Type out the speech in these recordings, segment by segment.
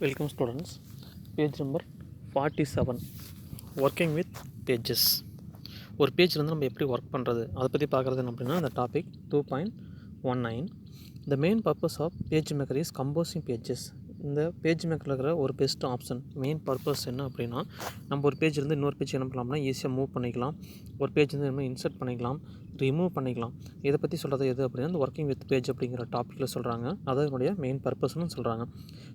Welcome students. Page number 47. Working with pages. ஒரு பேஜில் வந்து நம்ம எப்படி ஒர்க் பண்ணுறது அதை பற்றி பார்க்குறது என்ன அப்படின்னா இந்த topic 2.19. The main purpose of PageMaker is composing pages. இந்த பேஜ் மேக்கரில் இருக்கிற ஒரு பெஸ்ட் ஆப்ஷன் மெயின் பர்பஸ் என்ன அப்படின்னா நம்ம ஒரு பேஜ்லேருந்து இன்னொரு பேஜ் என்ன பண்ணலாம்னா ஈஸியாக மூவ் பண்ணிக்கலாம். ஒரு பேஜ் வந்து நம்ம இன்சர்ட் பண்ணிக்கலாம், ரிமூவ் பண்ணிக்கலாம். இதை பற்றி சொல்கிறது எது அப்படின்னா இந்த ஒர்க்கிங் வித் பேஜ் அப்படிங்கிற டாப்பிக்கில் சொல்கிறாங்க. அதான் என்னுடைய மெயின் பர்பஸ்னு சொல்கிறாங்க.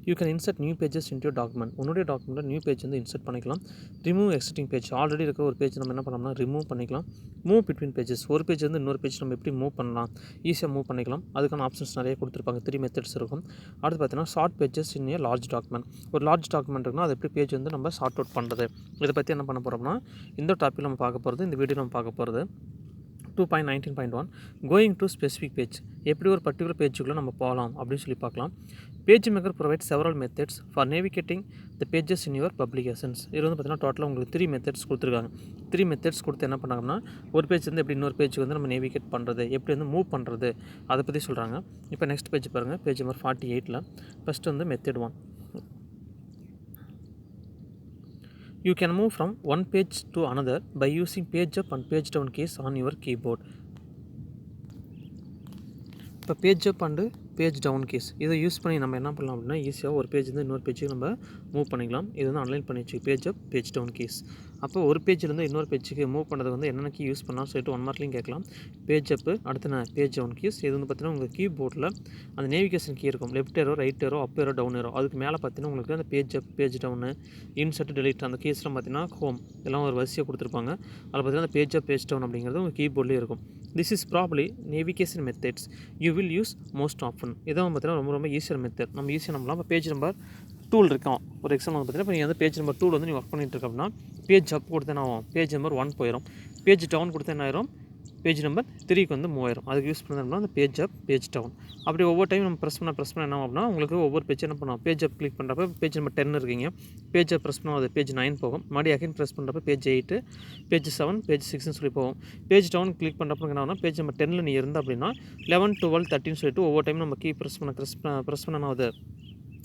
You can insert new pages into document. உன்னுடைய டாக்குமெண்ட்டில் நியூ பேஜ் வந்து இன்சர்ட் பண்ணிக்கலாம். ரிமூவ் எக்ஸிஸ்டிங் பேஜ், ஆல்ரெடி இருக்க ஒரு பேஜ் நம்ம என்ன பண்ணலாம்னா ரிமூவ் பண்ணிக்கலாம். மூவ் பிட்வீன் பேஜஸ், ஒரு பேஜ் வந்து இன்னொரு பேஜ் நம்ம எப்படி மூவ் பண்ணலாம், ஈஸியாக மூவ் பண்ணிக்கலாம். அதுக்கான ஆப்ஷன்ஸ் நிறைய கொடுத்துருப்பாங்க. 3 மெத்தட்ஸ் இருக்கும். அடுத்து பார்த்தீங்கன்னா ஷார்ட் பேஜஸ் இன் ஏ லார்ஜ் டாக்குமெண்ட். ஒரு லார்ஜ் டாக்குமெண்ட் இருக்குன்னா அது எப்படி பேஜ் வந்து நம்ம ஷார்ட் அவுட் பண்ணுறது, இதை பற்றி என்ன பண்ண போகிறோம்னா இந்த டாப்பிக் நம்ம பார்க்க போகிறது, இந்த வீடியோ நம்ம பார்க்க போகிறது. 2.19.1 கோயிங் டு ஸ்பெசிஃபிக் பேஜ், எப்படி ஒரு பர்டிகுலர் பேஜுக்குள்ளே நம்ம போகலாம் அப்படின்னு சொல்லி பார்க்கலாம். Page maker provide several methods for navigating the pages in your publications. இது வந்து பார்த்தீங்கன்னா டோட்டலாக உங்களுக்கு 3 மெத்தட்ஸ் கொடுத்துருக்காங்க. 3 மெத்தட்ஸ் கொடுத்து என்ன பண்ணாங்கன்னா ஒரு பேஜ் வந்து எப்படி இன்னொரு பேஜுக்கு வந்து நம்ம நேவிகேட் பண்ணுறது, எப்படி வந்து மூவ் பண்ணுறது அதை பற்றி சொல்கிறாங்க. இப்போ நெக்ஸ்ட் பேஜ் பாருங்கள், பேஜ் நம்பர் 48. ஃபஸ்ட்டு வந்து method 1. You can move from one page to another by using page up and page down keys on your keyboard. இப்போ page up and page down keys இதை use பண்ணி நம்ம என்ன பண்ணலாம் அப்படின்னா ஈஸியாக ஒரு பேஜ் வந்து இன்னொரு பேஜுக்கு நம்ம மூவ் பண்ணிக்கலாம். இது வந்து அன்லைன் பண்ணி வச்சு page up page down keys. அப்போ ஒரு பேஜிலேருந்து இன்னொரு பேஜுக்கு மூவ் பண்ணுறது வந்து என்னென்ன கீ யூஸ் பண்ணலாம் சொல்லிட்டு 1 மார்க்லையும் கேட்கலாம். பேஜ் அப்பு, அடுத்து நான் பேஜ் டவுன் கீஸ். இது வந்து பார்த்தீங்கன்னா உங்கள் கீபோர்டில் அந்த நேவிகேஷன் கீ இருக்கும். Left arrow, right arrow, up arrow, down arrow. அதுக்கு மேலே பார்த்தீங்கன்னா உங்களுக்கு அந்த page up, page down, insert, delete அந்த கீஸ்லாம் பார்த்தீங்கன்னா ஹோம் எல்லாம் ஒரு வரிசையாக கொடுத்துருப்பாங்க. அதில் பார்த்தீங்கன்னா அந்த பேஜ் அப், பேஜ் டவுன் அப்படிங்கிறது உங்கள் கீபோர்ட்லேயே இருக்கும். This is probably navigation methods you will use most often. இதான் பார்த்தீங்கன்னா ரொம்ப ஈஸியான மெத்தட். நம்ம ஈஸியாக நம்மளாம் இப்போ பேஜ் நம்பர் 2 இருக்கும். ஒரு எக்ஸாம்பிள் பார்த்தீங்கன்னா இப்போ நீங்கள் வந்து பேஜ் நம்பர் 2 வந்து நீங்கள் ஒர்க் பண்ணிட்டு இருக்க அப்படின்னா பேஜ் அப் கொடுத்தா என்ன ஆகும், பேஜ் நம்பர் 1 போயிடும். பேஜ் டவுன் கொடுத்தா என்ன ஆயிரும், பேஜ் நம்பர் 3க்கு வந்து மூவ் ஆயிரும். அதுக்கு யூஸ் பண்ணோம்னா அந்த பேஜ் அப், பேஜ் டவுன். அப்படி ஒவ்வொரு டைம் நம்ம ப்ரெஸ் பண்ண என்ன ஆகும்னா உங்களுக்கு ஒவ்வொரு பேஜ் என்ன பண்ணுவோம், பேஜ் அப் கிளிக் பண்ணுறப்ப பேஜ் நம்பர் 10 இருக்கீங்க, பேஜ் அப் ப்ரெஸ் பண்ணால் அது பேஜ் 9 போகும். மறுபடியும் அகைன் ப்ரெஸ் பண்ணுறப்ப பேஜ் 8, பேஜ் 7, பேஜ் 6ன்னு சொல்லி போகும். பேஜ் டவுன் கிளிக் பண்ணுறப்ப என்ன ஆகும்னா பேஜ் நம்பர் 10ல் நீ இருந்தால் அப்படின்னா 11, 12, 13 சொல்லிட்டு ஒவ்வொரு டைம் நம்ம கீ ப்ரெஸ் பண்ண ஆகுது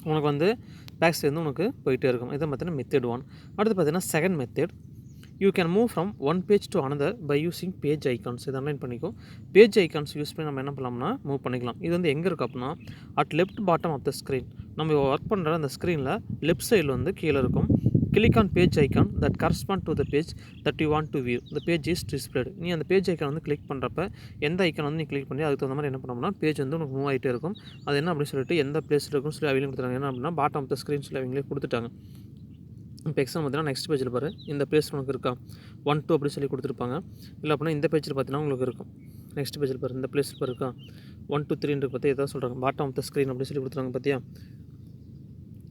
உனக்கு வந்து பேக் சைடு வந்து உனக்கு போயிட்டே இருக்கும். இதை பார்த்தீங்கன்னா மெத்தட் 1. அடுத்து பார்த்தீங்கன்னா second method. You can move from one page to another by using page icons. இதை அன்லைன் பண்ணிக்கோ. பேஜ் ஐக்கான்ஸ் யூஸ் பண்ணி நம்ம என்ன பண்ணலாம்னா மூவ் பண்ணிக்கலாம். இது வந்து எங்கே இருக்குது அப்படின்னா at left bottom of the screen. நம்ம ஒர்க் பண்ணுற அந்த ஸ்க்ரீனில் லெஃப்ட் சைடில் வந்து கீழே இருக்கும். Click on page icon that correspond to the page that you want to view. The page is displayed. நீ அந்த பேஜ் ஐக்கான் வந்து கிளிக் பண்ணுறப்ப எந்த ஐக்கான் வந்து நீ கிளிக் பண்ணி அதுக்கு தகுந்த மாதிரி என்ன பண்ணோம்னா பேஜ் வந்து உனக்கு மூவ் ஆகிட்டே இருக்கும். அது என்ன அப்படின்னு சொல்லிட்டு எந்த பிளேஸில் இருக்குன்னு சொல்லி அவங்களே கொடுத்துட்டாங்க. என்ன அப்படின்னா பாட்டம் ஆஃப் த ஸ்க்ரீன் சொல்லி அவங்களே கொடுத்துட்டாங்க. இப்போ எக்ஸாம் பார்த்தீங்கன்னா நெக்ஸ்ட் பேஜில் பாரு, இந்த பேஜ் உனக்கு இருக்கா 1, 2 அப்படி சொல்லி கொடுத்துருப்பாங்க. இல்லை அப்படின்னா இந்த பேஜில் பார்த்தீங்கன்னா உங்களுக்கு இருக்கும். நெக்ஸ்ட் பேஜில் பாரு, இந்த பிளேஸ் இப்போ இருக்கா 1, 2, 3 பற்றி எதாவது சொல்கிறாங்க. பாட்டம் ஆஃப் த ஸ்க்ரீன் அப்படி சொல்லி கொடுத்துருவாங்க பார்த்தியா.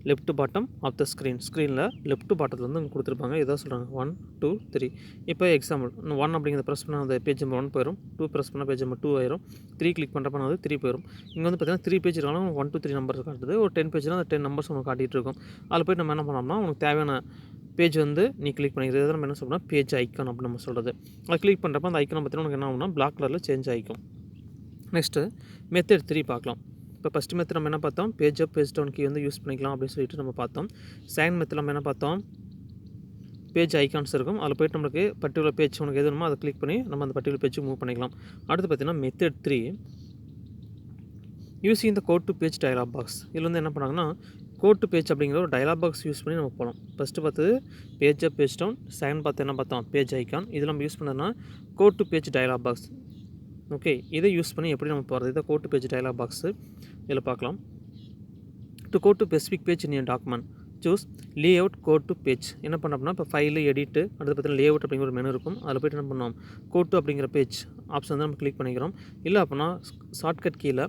லெஃப்ட் பாட்டம் ஆஃப் த ஸ்க்ரீனில் லெஃப்ட் பாட்டத்தில் வந்து கொடுத்துருப்பாங்க. எதாவது சொல்கிறாங்க 1, 2, 3. இப்போ எக்ஸாம்பிள் 1 அப்படிங்கிறத ப்ரெஸ் பண்ணால் அந்த பேஜ் நம்பர் 1 போயிடும். 2 ப்ரெஸ் பண்ணால் பேஜ் நம்பர் 2 ஆயிரும். 3 கிளிக் பண்ணுறப்ப அது 3 போயிடும். இங்கே வந்து பார்த்தீங்கன்னா 3 பேஜ் இருக்காலும் 1, 2, 3 நம்பர் காட்டுது. ஒரு 10 பேஜ்னால் அந்த 10 நம்பர்ஸ் உங்களுக்கு காட்டிகிட்டு இருக்கும். அதில் போய்ட்டு நம்ம என்ன பண்ணோம்னா உனக்கு தேவையான பேஜ் வந்து நீ கிளிக் பண்ணிக்கிறது நம்ம என்ன சொல்கிறோம்னா பேஜ் ஐக்கான் அப்படின்னு நம்ம சொல்கிறது. அது கிளிக் பண்ணுறப்ப அந்த ஐக்கானை பார்த்தீங்கன்னா உனக்கு என்ன ஆகும்னா பிளாக் கலரில் சேஞ்ச் ஆகிக்கும். நெக்ஸ்ட்டு மெத்தட் 3 பார்க்கலாம். இப்போ ஃபஸ்ட் மெத்தட் நம்ம என்ன பார்த்தோம், page up, page down key வந்து யூஸ் பண்ணிக்கலாம் அப்படின்னு சொல்லிட்டு நம்ம பார்த்தோம். செகண்ட் மெத்தட் நம்ம என்ன பார்த்தோம், பேஜ் ஐக்கான்ஸ் இருக்கும். அதில் போய்ட்டு நம்மளுக்கு பர்டிகுலர் பேஜ் உனக்கு எது வேணுமோ அதை கிளிக் பண்ணி நம்ம அந்த பர்டிகுலர் பேஜுக்கு மூவ் பண்ணிக்கலாம். அடுத்து பார்த்தீங்கன்னா method 3 using the go to page dialog box. இதில் வந்து என்ன பண்ணாங்கன்னா கோட் டு பேஜ் அப்படிங்கிற ஒரு டயலாக் பாக்ஸ் யூஸ் பண்ணி நம்ம போகலாம். ஃபஸ்ட்டு பார்த்தது page up, page down. Second பார்த்து என்ன பார்த்தோம், பேஜ் ஐக்கான். இதில் நம்ம யூஸ் பண்ணோம்னா go to page dialog box. Okay, இதை யூஸ் பண்ணி எப்படி நம்ம போகிறது, இதை go to page dialog box இதில் பார்க்கலாம். To go to specific page in document choose layout go to page. என்ன பண்ண அப்படின்னா இப்போ ஃபைலு, எடிட்டு, அடுத்து பார்த்தீங்கன்னா லே அவுட் அப்படிங்கிற ஒரு மெனு இருக்கும். அதில் போய்ட்டு என்ன பண்ணோம், கோட் டு அப்படிங்கிற பேஜ் ஆப்ஷன் வந்து நம்ம கிளிக் பண்ணிக்கிறோம். இல்லை அப்படின்னா ஷார்ட்கட் கீழே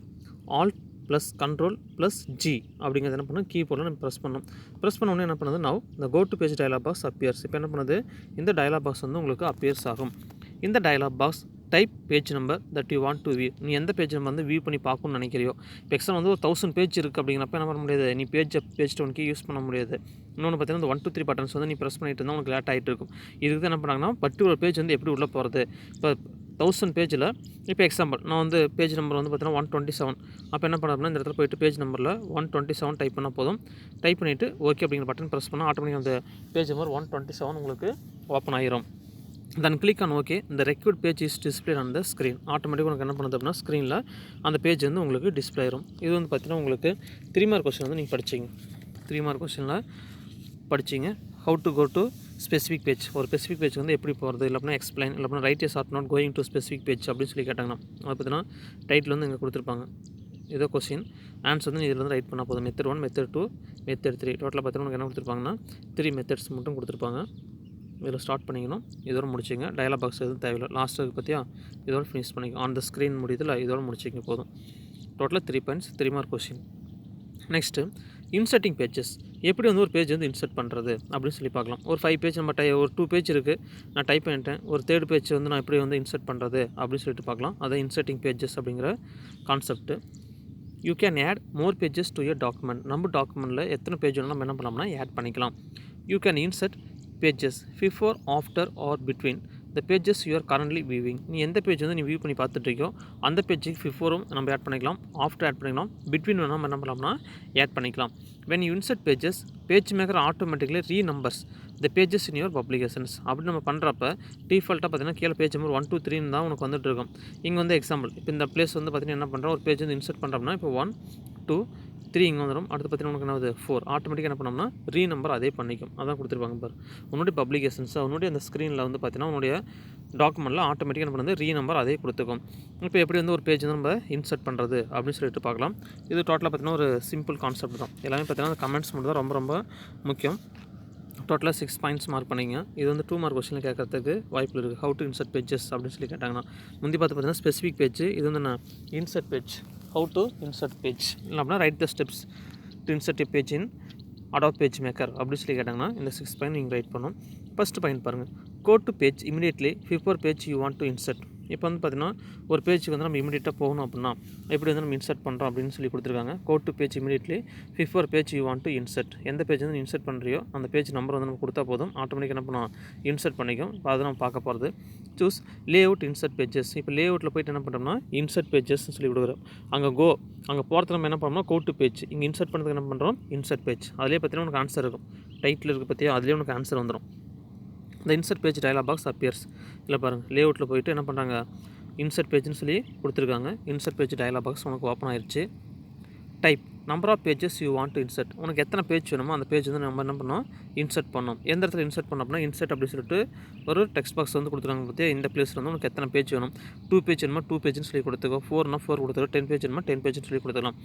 alt plus control plus G அப்படிங்கிறது என்ன பண்ணணும், கீபோர்டில் நம்ம ப்ரெஸ் பண்ணோம். ப்ரெஸ் பண்ண உடனே என்ன பண்ணுது, நவ் இந்த go to page dialog box appears. இப்போ என்ன பண்ணுது, இந்த டயலாக் பாக்ஸ் வந்து உங்களுக்கு அப்பியர்ஸ் ஆகும். இந்த dialog box type page number that you want to view. நீ எந்த பேஜ் நம்பர் வந்து வியூ பண்ணி பார்க்கணும்னு நினைக்கிறியோ. இப்போ எக்ஸாம் வந்து ஒரு 1000 பேஜ் இருக்குது அப்படிங்கிறப்ப என்ன பண்ண முடியாது, நீ page up, page down key use பண்ண முடியாது. இன்னொன்று பார்த்தீங்கன்னா இந்த 1, 2, 3 பட்டன்ஸ் வந்து நீ ப்ரெஸ் பண்ணிட்டு இருந்தால் உனக்கு லேட் ஆகிட்டு இருக்கும். இதுக்கு தான் என்ன பண்ணாங்கன்னா பர்டிகுலர் பேஜ் வந்து எப்படி உள்ளே போகிறது. இப்போ 1000 பேஜில் இப்போ எக்ஸாம்பிள் நான் வந்து பேஜ் நம்பர் வந்து பார்த்தீங்கன்னா 127. அப்போ என்ன பண்ண அப்படின்னா இந்த இடத்துல போய்ட்டு பேஜ் நம்பரில் 127 டைப் பண்ணால் போதும். டைப் பண்ணிவிட்டு ஓகே அப்படிங்கிற பட்டன் ப்ரெஸ் பண்ணால் ஆட்டோமேட்டிக்காக அந்த பேஜ் நம்பர் 127 உங்களுக்கு ஓப்பன் ஆகிரும். Then click on okay. இந்த required page is display on the screen. ஆட்டோமேட்டிக்காக உங்களுக்கு என்ன பண்ணுது அப்படின்னா ஸ்க்ரீனில் அந்த பேஜ் வந்து உங்களுக்கு டிஸ்பிளே ஆயிரும். இது வந்து பார்த்தீங்கன்னா உங்களுக்கு 3 மார்க் கொஸ்டின் வந்து நீங்கள் படிச்சிங்க. 3 மார்க் கொஸ்டினில் படிச்சிங்க. How to go to specific page. ஒரு ஸ்பெசிஃபிக் பேஜ் வந்து எப்படி போகிறது, இல்லை அப்படின்னா எக்ஸ்பிளைன், இல்லை அப்படின்னா write is or not going to specific page அப்படின்னு சொல்லி கேட்டாங்கன்னா அதை பார்த்தீங்கன்னா டைட்டில் வந்து இங்கே கொடுத்துருப்பாங்க. இதோ கொஸ்டின் ஆன்சர் வந்து இதில் வந்து ரைட் பண்ணால் போதும். மெத்தட் 1, மெத்தட் 2, மெத்தட் 3 டோட்டலாக பார்த்தீங்கன்னா உங்களுக்கு என்ன கொடுத்துருப்பாங்கன்னா 3 மெத்தட்ஸ் மட்டும் கொடுத்துருப்பாங்க. இதில் ஸ்டார்ட் பண்ணிக்கணும். இதோட முடிச்சிங்க. டயலாக் பாக்ஸ் எதுவும் தேவையில்லை. லாஸ்ட்டுக்கு பார்த்தியா இதோட ஃபினிஷ் பண்ணிக்கணும். ஆன் த ஸ்க்ரீன் முடியுதில்ல இதோட முடிச்சிங்க போதும். டோட்டலாக 3 points, 3 mark question. Next inserting pages. எப்படி வந்து ஒரு பேஜ் வந்து இன்சர்ட் பண்ணுறது அப்படின்னு சொல்லி பார்க்கலாம். ஒரு 5 பேஜ் நம்ம ஒரு 2 பேஜ் இருக்குது நான் டைப் பண்ணிட்டேன். ஒரு 3rd பேஜ் வந்து நான் எப்படி வந்து இன்சர்ட் பண்ணுறது அப்படின்னு சொல்லிட்டு பார்க்கலாம். அதான் இன்சர்ட்டிங் பேஜஸ் அப்படிங்கிற concept. You can add more pages to your document. நம்ம டாக்குமெண்ட்டில் எத்தனை பேஜ் வேணும் நம்ம என்ன பண்ணலாம்னா ஆட் பண்ணிக்கலாம். You can insert pages before, after or between the pages you are currently viewing. நீ எந்த பேஜ் வந்து நீ வியூ பண்ணி பார்த்துட்ருக்கோ அந்த பேஜுக்கு பிஃபோரும் நம்ம ஆட் பண்ணிக்கலாம், ஆஃப்டர் ஆட் பண்ணிக்கலாம், பிட்வீன் வேணால் நம்ம என்ன பண்ணலாம்னா ஆட் பண்ணிக்கலாம். When you insert pages, PageMaker automatically renumbers the pages in your publications. அப்படி நம்ம பண்ணுறப்ப டிஃபால்ட்டாக பார்த்தீங்கன்னா கீழே பேஜ் நம்பர் 1, 2, 3 தான் உனக்கு வந்துட்டு இருக்கும். இங்கே வந்து எக்ஸாம்பிள் இப்போ இந்த பிளேஸ் வந்து பார்த்தீங்கன்னா என்ன பண்ணுறோம், ஒரு பேஜ் வந்து இன்சர்ட் பண்ணுறோம்னா இப்போ 1, 2, 3 இங்கே வந்துடும். அடுத்து பார்த்தீங்கன்னா உனக்கு என்ன ஆகுது 4. ஆட்டோமேட்டிக்காக என்ன பண்ணோம்னா ரீநம்பர் அதே பண்ணிக்கும். அதான் கொடுத்துருப்பாங்க பாரு. உன்னுடைய பப்ளிகேஷன்ஸ் உன்னுடைய அந்த ஸ்க்ரீனில் வந்து பார்த்தீங்கன்னா உன்னுடைய டாக்குமெண்ட்டில் ஆட்டோமேட்டிக்காக என்ன பண்ணுறது ரீநம்பர் அதே கொடுத்துக்கும். இப்போ எப்படி வந்து ஒரு பேஜ் வந்து நம்ம இன்சர்ட் பண்ணுறது அப்படின்னு சொல்லிட்டு பார்க்கலாம். இது டோட்டலாக பார்த்தீங்கன்னா ஒரு சிம்பிள் கான்செப்ட் தான். எல்லாமே பார்த்தீங்கன்னா கமெண்ட்ஸ் மட்டும் தான் ரொம்ப ரொம்ப முக்கியம். டோட்டலாக 6 பாயிண்ட்ஸ் மார்க் பண்ணிங்க. இது வந்து 2 மார்க் கொஸ்டினில் கேட்கறதுக்கு வாய்ப்பு இருக்குது. ஹவு டு இன்சர்ட் பேஜஸ் அப்படின்னு சொல்லி கேட்டாங்கன்னா முந்தி பார்த்தீங்கன்னா ஸ்பெசிஃபிக் பேஜ், இது வந்து நான் insert page. How to insert page இல்லை அப்படின்னா write the steps to insert a page in Adobe PageMaker அப்படின்னு சொல்லி கேட்டாங்கன்னா இந்த 6 பாயிண்ட் நீங்கள் ரைட் பண்ணணும். ஃபஸ்ட்டு பாயிண்ட் பாருங்கள், go to page immediately before page you want to insert. இப்போ வந்து பார்த்தீங்கன்னா ஒரு பேஜுக்கு வந்து நம்ம இமீடியட்டாக போகணும் அப்படின்னா எப்படி வந்து நம்ம இன்சர்ட் பண்ணுறோம் அப்படின்னு சொல்லி கொடுத்துருக்காங்க. Go to page immediately before page you want to insert. எந்த பேஜ் வந்து இன்சர்ட் பண்ணுறியோ அந்த பேஜ் நம்பர் வந்து நம்ம கொடுத்தா போதும், ஆட்டோமேட்டிக்காக என்ன பண்ணுவோம் இன்சர்ட் பண்ணிக்கும். இப்போ அதை நம்ம பார்க்க போகிறது choose lay out insert pages. இப்போ லே அவுட்டில் போய்ட்டு என்ன பண்ணுறோம்னா இன்சர்ட் பேஜஸ்ன்னு சொல்லி கொடுக்குறோம். அங்கே போகிறது நம்ம என்ன பண்ணோம்னா கோ டு பேஜ். இங்கே இன்சர்ட் பண்ணுறதுக்கு என்ன பண்ணுறோம் இன்சர்ட் பேஜ். அதிலே பார்த்தீங்கன்னா உனக்கு ஆன்சர் இருக்கும். டைட்டில் இருக்குது பார்த்தியா அதிலே உனக்கு ஆன்சர் வந்துடும். இந்த insert page dialog box appears. இல்லை பாருங்கள் லே அவுட்டில் போய்ட்டு என்ன பண்ணுறாங்க இன்சர்ட் பேஜ்னு சொல்லி கொடுத்துருக்காங்க. இன்சர்ட் பேஜ் டயலாக் பாக்ஸ் உனக்கு ஓப்பன் ஆயிடுச்சு. Type number of pages you want to insert. உனக்கு எத்தனை பேஜ் வேணுமோ அந்த பேஜ் வந்து நம்ம என்ன பண்ணோம் இன்சர்ட் பண்ணோம். எந்த இடத்துல இன்சர்ட் பண்ணோம் அப்படின்னா இன்சர்ட் அப்படின்னு சொல்லிட்டு ஒரு டெக்ஸ்ட் பாக்ஸ் வந்து கொடுத்துருக்காங்க பார்த்தியா. இந்த பிளேஸில் வந்து உனக்கு எத்தனை பேஜ் வேணும், 2 பேஜ் வேணுமா 2 பேஜ்னு சொல்லி கொடுத்துக்கோ, 4னா 4 கொடுத்துக்கோ, 10 பேஜ் வேணுமா 10 பேஜ்னு சொல்லி கொடுத்துக்கலாம்.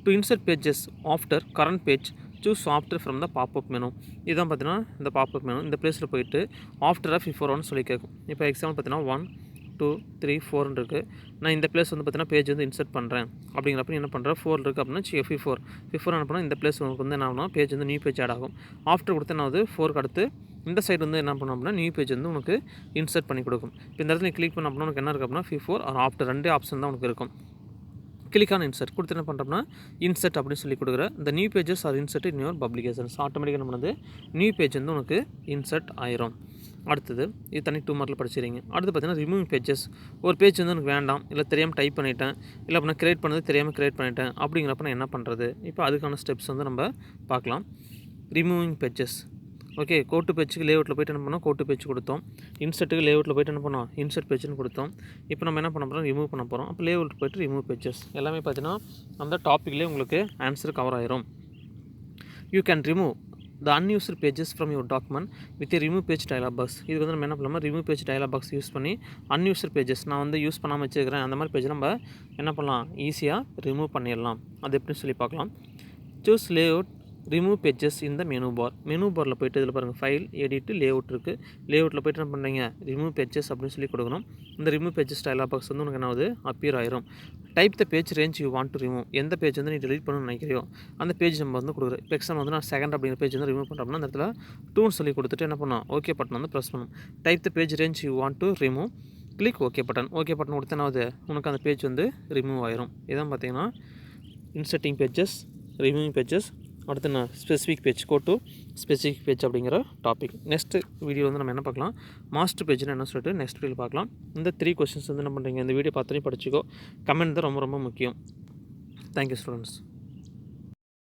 To insert pages after current page choose after from the pop-up menu. இதுதான் பார்த்தீங்கன்னா இந்த பாப்அப் மெனு. இந்த பிளேஸில் போயிட்டு ஆஃப்டராக பிஃபோர்னு சொல்லி கேட்கும். இப்போ எக்ஸாம்பிள் பார்த்தீங்கன்னா 1, 2, 3, 4 இருக்குது. நான் இந்த பிளேஸ் வந்து பார்த்தீங்கன்னா பேஜ் வந்து இன்சர்ட் பண்ணுறேன் அப்படிங்கிறப்ப என்ன பண்ணுறேன் 4 இருக்குது அப்படின்னா பிஃபோர் என்ன பண்ணால் இந்த பிளேஸ் உங்களுக்கு வந்து என்ன ஆகணும் பேஜ் வந்து நியூ பேஜ் ஆட் ஆகும். ஆஃப்டர் கொடுத்து என்ன ஆகுது 4க்கு அடுத்து இந்த சைடு வந்து என்ன பண்ணோம் அப்படின்னா நியூ பேஜ் வந்து உனக்கு இன்சர்ட் பண்ணி கொடுக்கும். இப்போ இந்த இடத்துல கிளிக் பண்ண அப்படின்னா உனக்கு என்ன இருக்குது அப்படின்னா பிஃபோர் ஆர் ஆஃப்டர் 2 ஆப்ஷன் தான் உனக்கு இருக்கும். கிளிக் ஆன் இன்சர்ட் கொடுத்து என்ன பண்ணுறோம்னா இன்சர்ட் அப்படின்னு சொல்லி கொடுக்குற இந்த new pages are insert in your publications. ஆட்டோமேட்டிக்காக என்ன பண்ணுது நியூ பேஜ் வந்து உனக்கு இன்சர்ட் ஆயிரும். அடுத்தது இது தனி 2 மார்க்கில் படிச்சிருங்க. அடுத்து பார்த்தீங்கன்னா ரிமூவிங் பேஜஸ். ஒரு பேஜ் வந்து எனக்கு வேண்டாம், இல்லை தெரியாமல் டைப் பண்ணிட்டேன், இல்லை அப்படின்னா கிரியேட் பண்ணது தெரியாமல் கிரியேட் பண்ணிட்டேன் அப்படிங்கிறப்ப நான் என்ன பண்ணுறது. இப்போ அதுக்கான ஸ்டெப்ஸ் வந்து நம்ம பார்க்கலாம். Removing pages. ஓகே, கோட்டு பேஜுக்கு லேஅவுட்டில் போய்ட்டு என்ன பண்ணோம் கோட்டு பேஜ் கொடுத்தோம். இன்சர்ட்டுக்கு லேஅவுட்டில் போய்ட்டு என்ன பண்ணோம் இன்சர்ட் பேஜ்னு கொடுத்தோம். இப்போ நம்ம என்ன பண்ண போகிறோம் ரிமூவ் பண்ண போகிறோம். அப்போ லேஅவுட் போய்ட்டு ரிமூவ் பேஜஸ் எல்லாமே பார்த்தீங்கன்னா அந்த டாப்பிக்லேயே உங்களுக்கு ஆன்சர் கவர் ஆயிரும். You can remove the unused pages from your document with a remove page dialog box. இது வந்து நம்ம என்ன பண்ணலாமா remove page dialog box use பண்ணி unused pages நான் வந்து யூஸ் பண்ணாமல் வச்சுக்கிறேன் அந்த மாதிரி பேஜ் நம்ம என்ன பண்ணலாம் ஈஸியாக ரிமூவ் பண்ணிடலாம். அது எப்படின்னு சொல்லி பார்க்கலாம். சூஸ் லேஅவுட் ரிமூவ் பேஜஸ் இந்த மெனு பாரில் போய்ட்டு இதில் பாருங்கள் ஃபைல் எடிட்டு லேஅவுட் இருக்குது. லேஅவுட்டில் போய்ட்டு என்ன பண்ணுறீங்க ரிமூவ் பேஜஸ் அப்படின்னு சொல்லி கொடுக்கணும். இந்த ரிமூவ் பேஜஸ் டயலாக் பாக்ஸ் வந்து உனக்கு என்ன ஆகுது அப்பியர் ஆயிரும். Type the page range you want to remove. எந்த பேஜ் வந்து நீ டெலிட் பண்ணணும்னு நினைக்கிறியோ அந்த பேஜ் நம்ம வந்து கொடுக்குறோம். இப்போ எக்ஸாம்பிள் வந்து நான் செகண்ட் அப்படிங்கிற பேஜ் வந்து ரிமூவ் பண்ணுறோம்னா அந்த இடத்துல 2 சொல்லி கொடுத்துட்டு என்ன பண்ணணும் ஓகே பட்டன் வந்து ப்ரெஸ் பண்ணணும். Type the page range you want to remove, click okay button கொடுத்து என்ன ஆகுது உனக்கு அந்த பேஜ் வந்து ரிமூவ் ஆயிரும். இதான் பார்த்தீங்கன்னா இன்சர்ட்டிங் பேஜஸ், ரிமூவிங் பேஜஸ், அடுத்து நான் specific page go to specific page அப்படிங்கிற டாபிக். நெக்ஸ்ட்டு வீடியோ வந்து நம்ம என்ன பார்க்கலாம், மாஸ்டர் பேஜ்னு என்ன சொல்லிட்டு நெக்ஸ்ட் வீடியோ பார்க்கலாம். இந்த 3 கொஸ்டின்ஸ் வந்து என்ன பண்ணுறீங்க, இந்த வீடியோ பார்த்தோன்னே படிச்சுக்கோ. கமெண்ட் தான் ரொம்ப ரொம்ப முக்கியம். Thank you students.